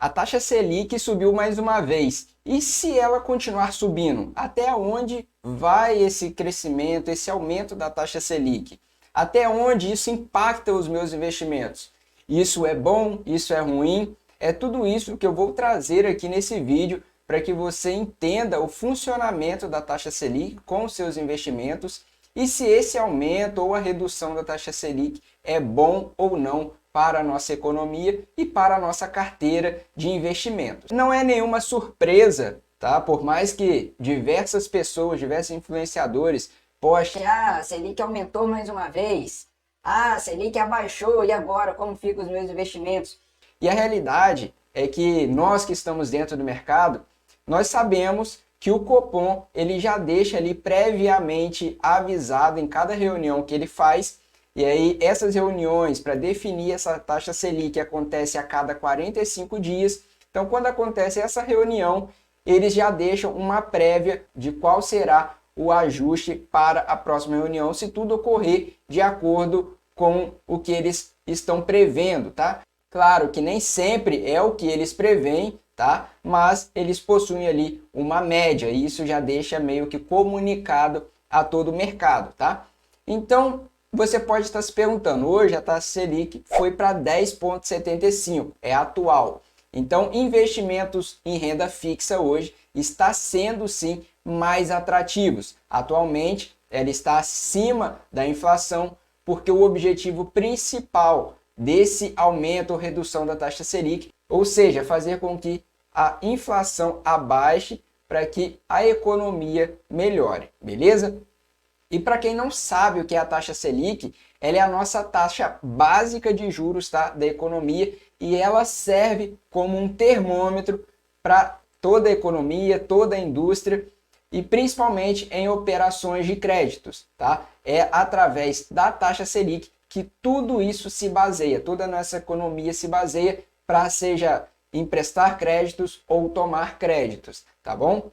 A taxa Selic subiu mais uma vez. E se ela continuar subindo, até onde vai esse crescimento, esse aumento da taxa Selic? Até onde isso impacta os meus investimentos? Isso é bom? Isso é ruim? É tudo isso que eu vou trazer aqui nesse vídeo para que você entenda o funcionamento da taxa Selic com os seus investimentos e se esse aumento ou a redução da taxa Selic é bom ou não para a nossa economia e para a nossa carteira de investimentos. Não é nenhuma surpresa, tá? Por mais que diversas pessoas, diversos influenciadores postem: a Selic aumentou mais uma vez, a Selic abaixou, e agora como ficam os meus investimentos? E a realidade é que nós que estamos dentro do mercado, nós sabemos que o Copom ele já deixa ali previamente avisado em cada reunião que ele faz. E aí essas reuniões para definir essa taxa Selic acontece a cada 45 dias. Então quando acontece essa reunião, eles já deixam uma prévia de qual será o ajuste para a próxima reunião, se tudo ocorrer de acordo com o que eles estão prevendo, tá? Claro que nem sempre é o que eles preveem, tá? Mas eles possuem ali uma média e isso já deixa meio que comunicado a todo o mercado, tá? Então, você pode estar se perguntando, hoje a taxa Selic foi para 10,75, é atual. Então, investimentos em renda fixa hoje está sendo sim mais atrativos. Atualmente, ela está acima da inflação, porque o objetivo principal desse aumento ou redução da taxa Selic, ou seja, fazer com que a inflação abaixe para que a economia melhore, beleza? E para quem não sabe o que é a taxa Selic, ela é a nossa taxa básica de juros, tá, da economia, e ela serve como um termômetro para toda a economia, toda a indústria e principalmente em operações de créditos, tá? É através da taxa Selic que tudo isso se baseia, toda a nossa economia se baseia para seja emprestar créditos ou tomar créditos, tá bom?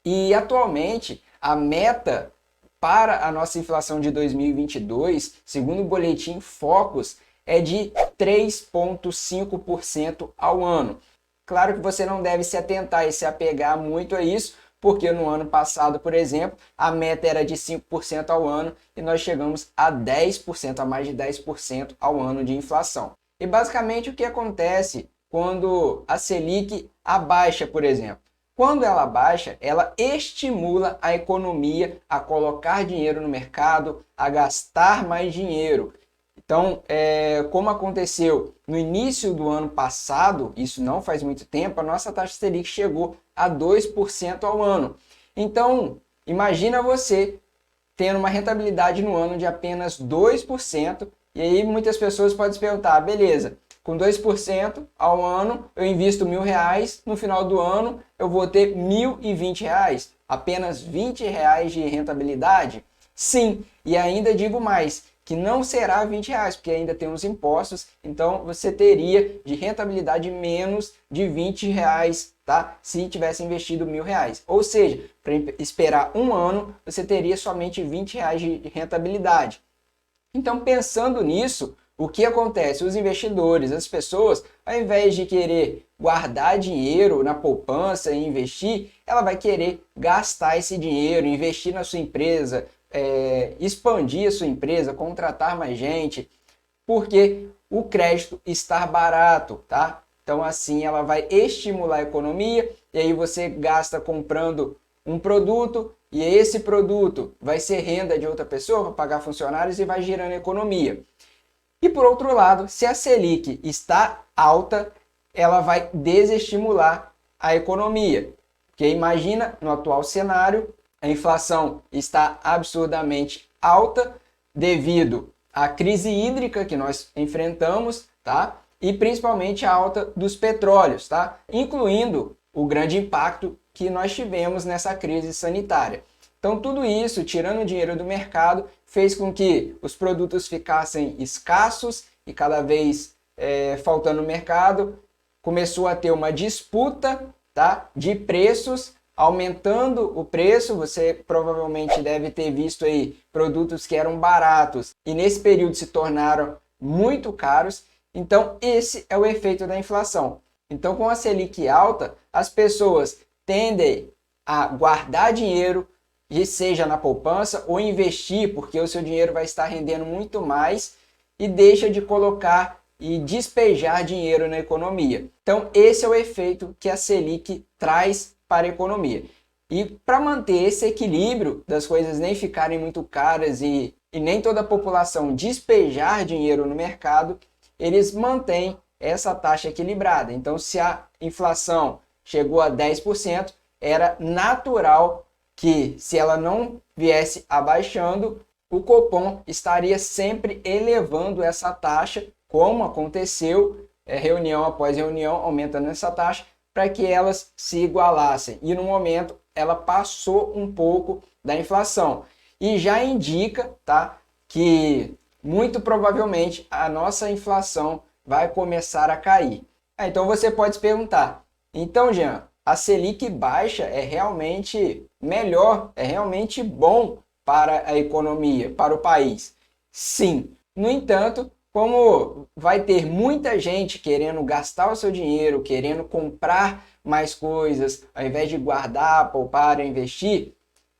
E atualmente a meta para a nossa inflação de 2022, segundo o boletim Focus, é de 3,5% ao ano. Claro que você não deve se atentar e se apegar muito a isso, porque no ano passado, por exemplo, a meta era de 5% ao ano e nós chegamos a 10%, a mais de 10% ao ano de inflação. E basicamente o que acontece quando a Selic abaixa, por exemplo? Quando ela baixa, ela estimula a economia a colocar dinheiro no mercado, a gastar mais dinheiro. Então, como aconteceu no início do ano passado, isso não faz muito tempo, a nossa taxa Selic chegou a 2% ao ano. Então, imagina você tendo uma rentabilidade no ano de apenas 2%, e aí muitas pessoas podem se perguntar, beleza, com 2% ao ano eu invisto R$1.000, no final do ano eu vou ter R$1.020, apenas R$20 de rentabilidade? Sim, e ainda digo mais, que não será R$20, porque ainda tem os impostos, então você teria de rentabilidade menos de R$20, tá? Se tivesse investido R$1.000. Ou seja, para esperar um ano, você teria somente R$20 de rentabilidade. Então, pensando nisso, o que acontece? Os investidores, as pessoas, ao invés de querer guardar dinheiro na poupança e investir, ela vai querer gastar esse dinheiro, investir na sua empresa, expandir a sua empresa, contratar mais gente, porque o crédito está barato, tá? Então assim ela vai estimular a economia e aí você gasta comprando um produto e esse produto vai ser renda de outra pessoa para pagar funcionários e vai girando a economia. E por outro lado, se a Selic está alta, ela vai desestimular a economia. Porque imagina, no atual cenário, a inflação está absurdamente alta devido à crise hídrica que nós enfrentamos, tá? E principalmente a alta dos petróleos, tá? Incluindo o grande impacto que nós tivemos nessa crise sanitária. Então tudo isso, tirando o dinheiro do mercado, fez com que os produtos ficassem escassos e cada vez faltando no mercado. Começou a ter uma disputa, tá, de preços, aumentando o preço. Você provavelmente deve ter visto aí produtos que eram baratos e nesse período se tornaram muito caros. Então esse é o efeito da inflação. Então, com a Selic alta, as pessoas tendem a guardar dinheiro, seja na poupança ou investir, porque o seu dinheiro vai estar rendendo muito mais, e deixa de colocar e despejar dinheiro na economia. Então, esse é o efeito que a Selic traz para a economia. E para manter esse equilíbrio das coisas nem ficarem muito caras e nem toda a população despejar dinheiro no mercado, eles mantêm essa taxa equilibrada. Então, se a inflação chegou a 10%, era natural que, se ela não viesse abaixando, o Copom estaria sempre elevando essa taxa, como aconteceu, reunião após reunião, aumentando essa taxa, para que elas se igualassem. E no momento, ela passou um pouco da inflação. E já indica, tá, que muito provavelmente a nossa inflação vai começar a cair. Então você pode se perguntar, então, Jean, a Selic baixa é realmente melhor, é realmente bom para a economia, para o país? Sim. No entanto, como vai ter muita gente querendo gastar o seu dinheiro, querendo comprar mais coisas, ao invés de guardar, poupar ou investir,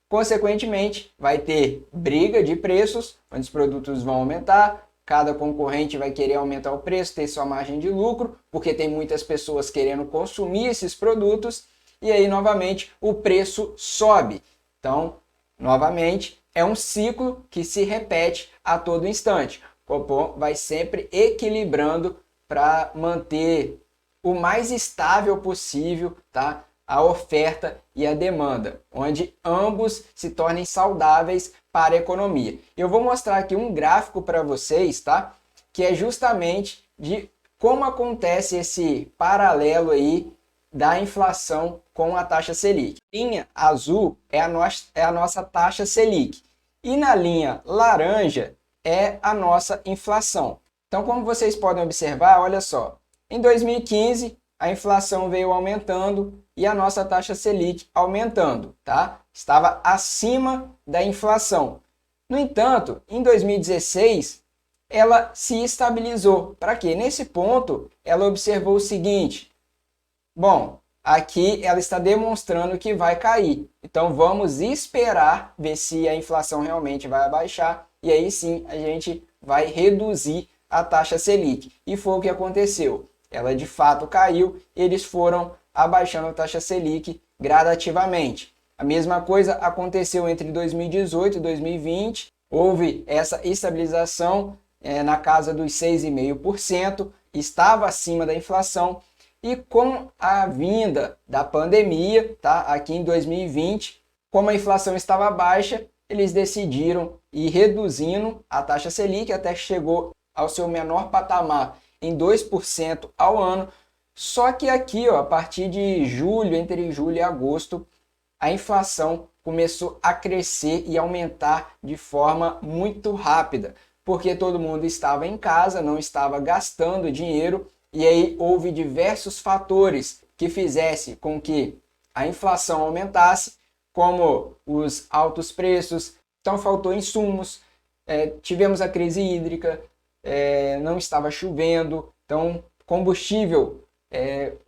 consequentemente, vai ter briga de preços, onde os produtos vão aumentar, cada concorrente vai querer aumentar o preço, ter sua margem de lucro, porque tem muitas pessoas querendo consumir esses produtos, e aí, novamente, o preço sobe. Então, novamente, é um ciclo que se repete a todo instante. O Copom vai sempre equilibrando para manter o mais estável possível, tá, a oferta e a demanda, onde ambos se tornem saudáveis para a economia. Eu vou mostrar aqui um gráfico para vocês, tá, que é justamente de como acontece esse paralelo aí da inflação com a taxa Selic. A linha azul é a nossa taxa Selic e na linha laranja é a nossa inflação. Então, como vocês podem observar, olha só, em 2015 a inflação veio aumentando e a nossa taxa Selic aumentando, tá? Estava acima da inflação. No entanto, em 2016 ela se estabilizou. Para quê? Nesse ponto ela observou o seguinte: bom, aqui ela está demonstrando que vai cair. Então vamos esperar ver se a inflação realmente vai abaixar e aí sim a gente vai reduzir a taxa Selic. E foi o que aconteceu. Ela de fato caiu e eles foram abaixando a taxa Selic gradativamente. A mesma coisa aconteceu entre 2018 e 2020. Houve essa estabilização na casa dos 6,5%, estava acima da inflação. E com a vinda da pandemia, tá, aqui em 2020, como a inflação estava baixa, eles decidiram ir reduzindo a taxa Selic até que chegou ao seu menor patamar em 2% ao ano. Só que aqui, ó, a partir de julho, entre julho e agosto, a inflação começou a crescer e aumentar de forma muito rápida, porque todo mundo estava em casa, não estava gastando dinheiro, e aí houve diversos fatores que fizessem com que a inflação aumentasse, como os altos preços, então faltou insumos, tivemos a crise hídrica, não estava chovendo, então combustível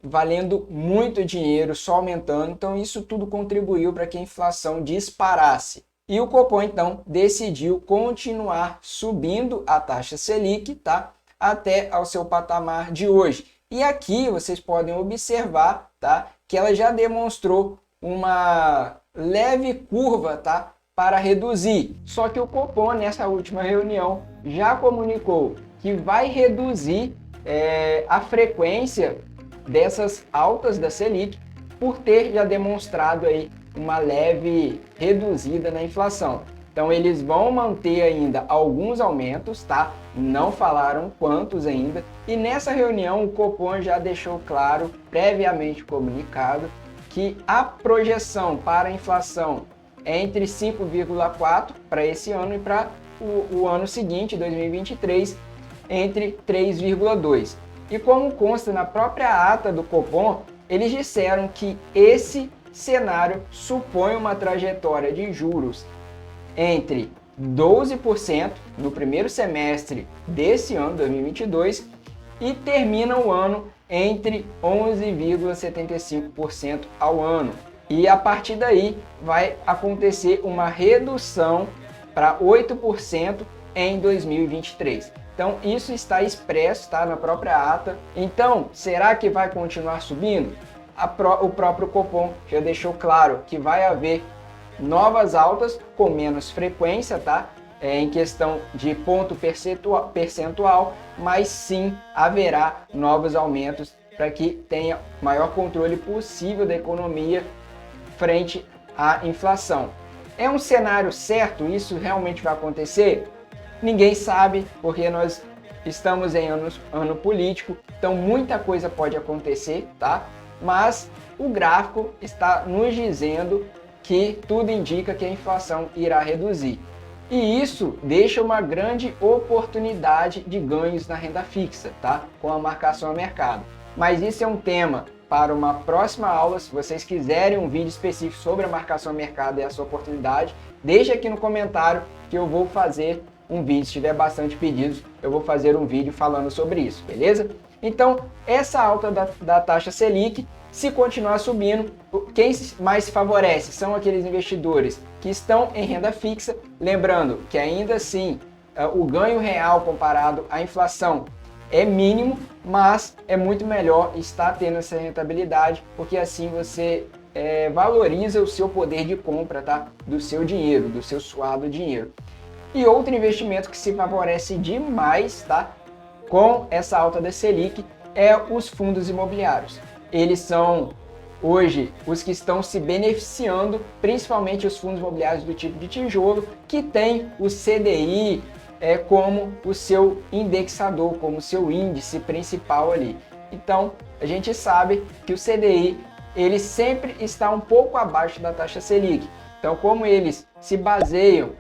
valendo muito dinheiro, só aumentando, então isso tudo contribuiu para que a inflação disparasse. E o Copom então decidiu continuar subindo a taxa Selic, tá, até ao seu patamar de hoje. E aqui vocês podem observar, tá, que ela já demonstrou uma leve curva, tá, para reduzir. Só que o Copom nessa última reunião já comunicou que vai reduzir a frequência dessas altas da Selic por ter já demonstrado aí uma leve reduzida na inflação. Então eles vão manter ainda alguns aumentos, tá? Não falaram quantos ainda. E nessa reunião o Copom já deixou claro, previamente comunicado, que a projeção para a inflação é entre 5,4 para esse ano e para o ano seguinte, 2023, entre 3,2. E como consta na própria ata do Copom, eles disseram que esse cenário supõe uma trajetória de juros entre 12% no primeiro semestre desse ano, 2022, e termina o ano entre 11,75% ao ano. E a partir daí vai acontecer uma redução para 8% em 2023. Então isso está expresso, tá, na própria ata. Então, será que vai continuar subindo? O próprio Copom já deixou claro que vai haver novas altas com menos frequência, tá? Em questão de ponto percentual, mas sim haverá novos aumentos para que tenha maior controle possível da economia frente à inflação. É um cenário certo? Isso realmente vai acontecer? Ninguém sabe, porque nós estamos em ano político, então muita coisa pode acontecer, tá? Mas o gráfico está nos dizendo que tudo indica que a inflação irá reduzir. E isso deixa uma grande oportunidade de ganhos na renda fixa, tá? Com a marcação a mercado. Mas isso é um tema para uma próxima aula. Se vocês quiserem um vídeo específico sobre a marcação a mercado e a sua oportunidade, deixa aqui no comentário que eu vou fazer um vídeo. Se tiver bastante pedidos, eu vou fazer um vídeo falando sobre isso, beleza? Então, essa alta da taxa Selic, se continuar subindo, quem mais se favorece são aqueles investidores que estão em renda fixa. Lembrando que ainda assim o ganho real comparado à inflação é mínimo, mas é muito melhor estar tendo essa rentabilidade, porque assim você valoriza o seu poder de compra, tá? Do seu dinheiro, do seu suado dinheiro. E outro investimento que se favorece demais, tá? Com essa alta da Selic é os fundos imobiliários. Eles são hoje os que estão se beneficiando, principalmente os fundos imobiliários do tipo de tijolo, que tem o CDI como o seu indexador, como o seu índice principal ali. Então, a gente sabe que o CDI ele sempre está um pouco abaixo da taxa Selic. Então, como eles se baseiam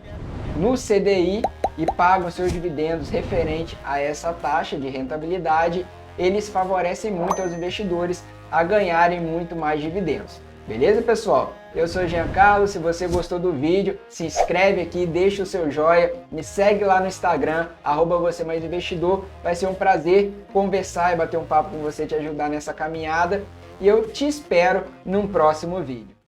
no CDI e pagam seus dividendos referente a essa taxa de rentabilidade, eles favorecem muito aos investidores a ganharem muito mais dividendos. Beleza, pessoal? Eu sou o Giancarlo. Se você gostou do vídeo, se inscreve aqui, deixa o seu joinha, me segue lá no Instagram, @vocêmaisinvestidor. Vai ser um prazer conversar e bater um papo com você, te ajudar nessa caminhada. E eu te espero num próximo vídeo.